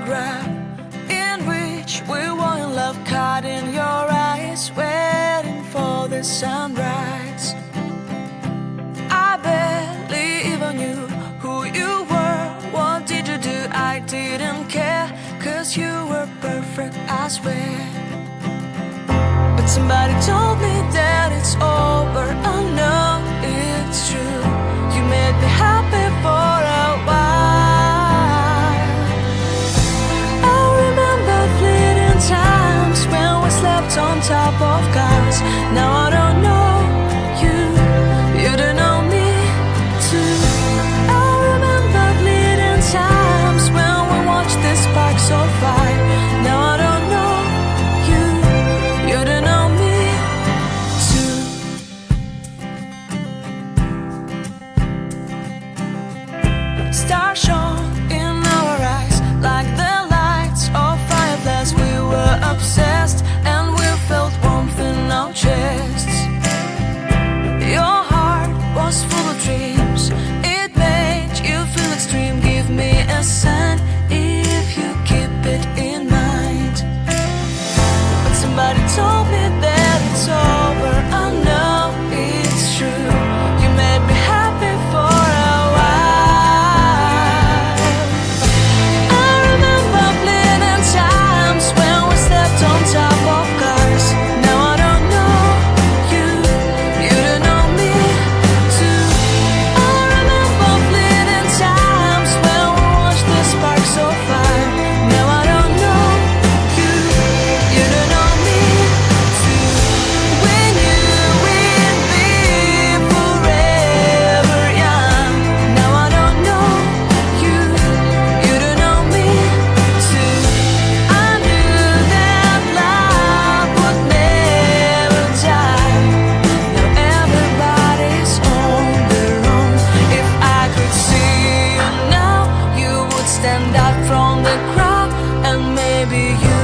photograph in which we were in love, caught in your eyes, waiting for the sunrise. I barely even knew who you were. What did you do? I didn't care, 'cause you were perfect, I swear. But somebody told me that it's over. Oh no, it's true. You made me happy for a while. I remember fleeting times when we slept on top of cars. Now I don't know you, you don't know me too. I remember fleeting times when we watched the sparks so fire. Now I don't know you, you don't know me too. Stars shone in our eyes like the lights of fireflies. We were obsessed and we felt warmth in our chests. Your heart was full of dreams, it made you feel extreme. Give me a sign if you keep it in mind. But somebody told me that it's over. I know it's true. You made me happy for a while. I remember fleeting times when we slept on top of cars. Now I don't know you, you don't know me too. I remember fleeting times when we watched the sparks so fire. Now I don't know you, you don't know me too. We knew we'd be forever young. Now I don't know you, you don't know me too. I knew that love would never die. Now everybody's on their own. If I could see you now, you would stand out from the crowd, and maybe you